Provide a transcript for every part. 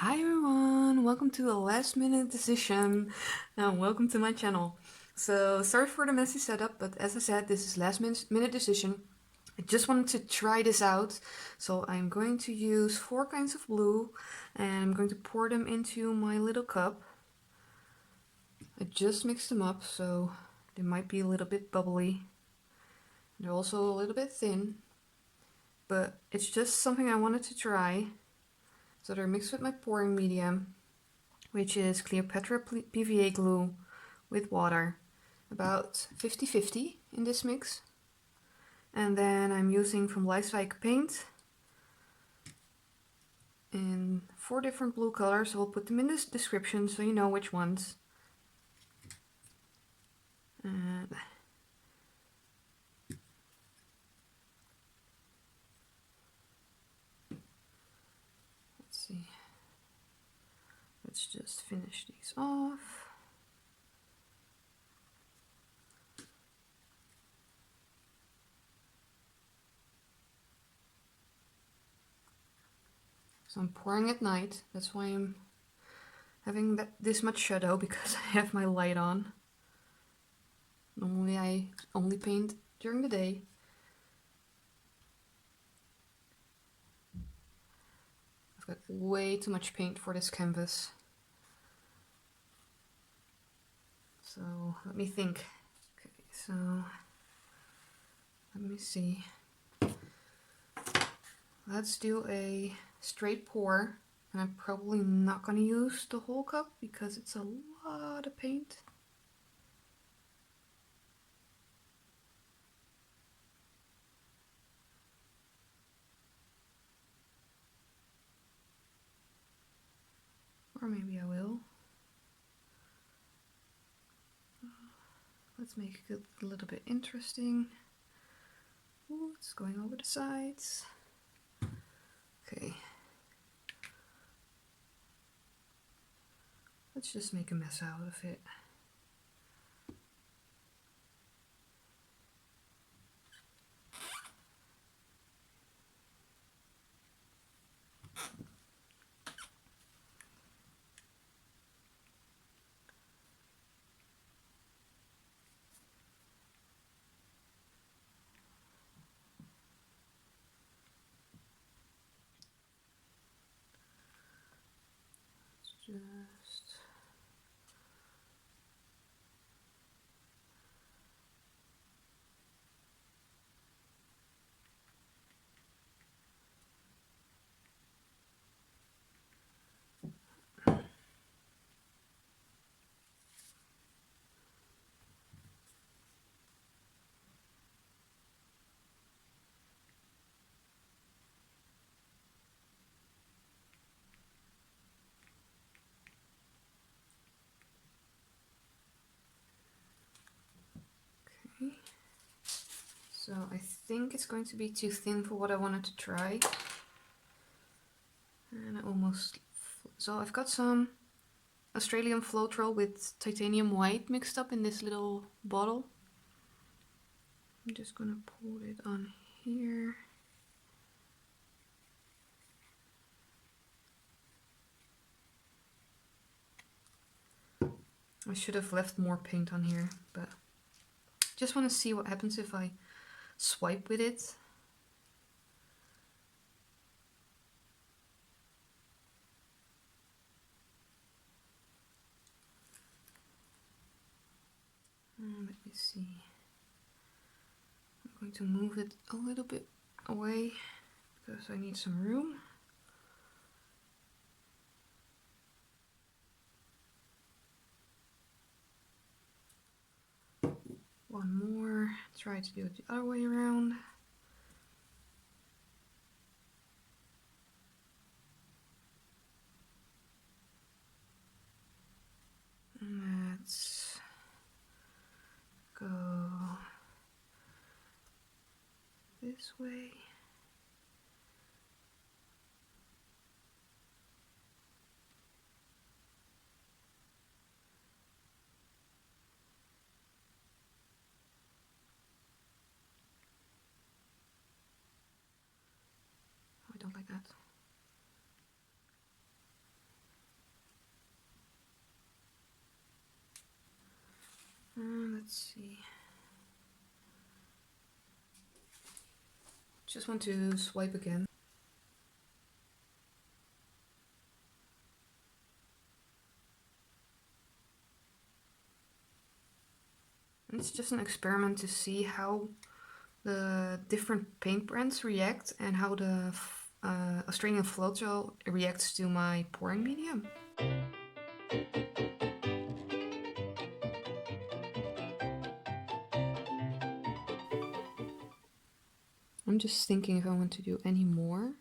Hi everyone, welcome to a last minute decision and welcome to my channel. So sorry for the messy setup, but as I said, this is last minute decision. I just wanted to try this out. So I'm going to use 4 kinds of blue and I'm going to pour them into my little cup. I just mixed them up, so they might be a little bit bubbly. They're also a little bit thin, but it's just something I wanted to try. So they're mixed with my pouring medium, which is Cleopatra PVA glue with water, about 50-50 in this mix. And then I'm using from Bleiswijck paint in 4 different blue colors. So I'll put them in the description so you know which ones. And let's see. Let's just finish these off. So I'm pouring at night. That's why I'm having this much shadow, because I have my light on. Normally I only paint during the day. I've got way too much paint for this canvas. So let me think. Okay, so let me see. Let's do a straight pour. And I'm probably not going to use the whole cup because it's a lot of paint. Or maybe I will. Let's make it a little bit interesting. Ooh, it's going over the sides. Okay. Let's just make a mess out of it. Just okay. So I think it's going to be too thin for what I wanted to try. And I almost... So I've got some Australian Floetrol with titanium white mixed up in this little bottle. I'm just gonna pour it on here. I should have left more paint on here, but just want to see what happens if I swipe with it. Let me see. I'm going to move it a little bit away because I need some room. One more. Try to do it the other way around. Let's go this way. Oh, I don't like that. Let's see. Just want to swipe again. It's just an experiment to see how the different paint brands react and how the Australian Floetrol reacts to my pouring medium. I'm just thinking if I want to do any more.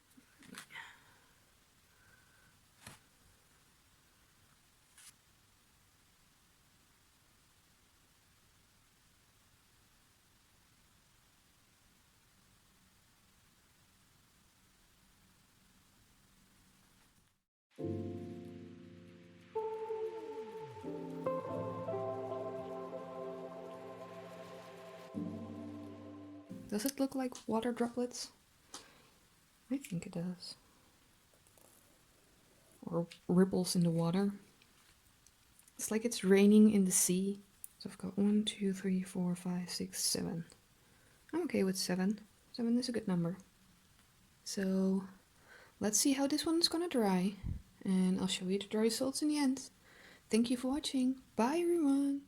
Does it look like water droplets? I think it does. Or ripples in the water. It's like it's raining in the sea. So I've got 1, 2, 3, 4, 5, 6, 7. I'm okay with 7. 7 is a good number. So let's see how this one's gonna dry. And I'll show you the dry results in the end. Thank you for watching. Bye everyone!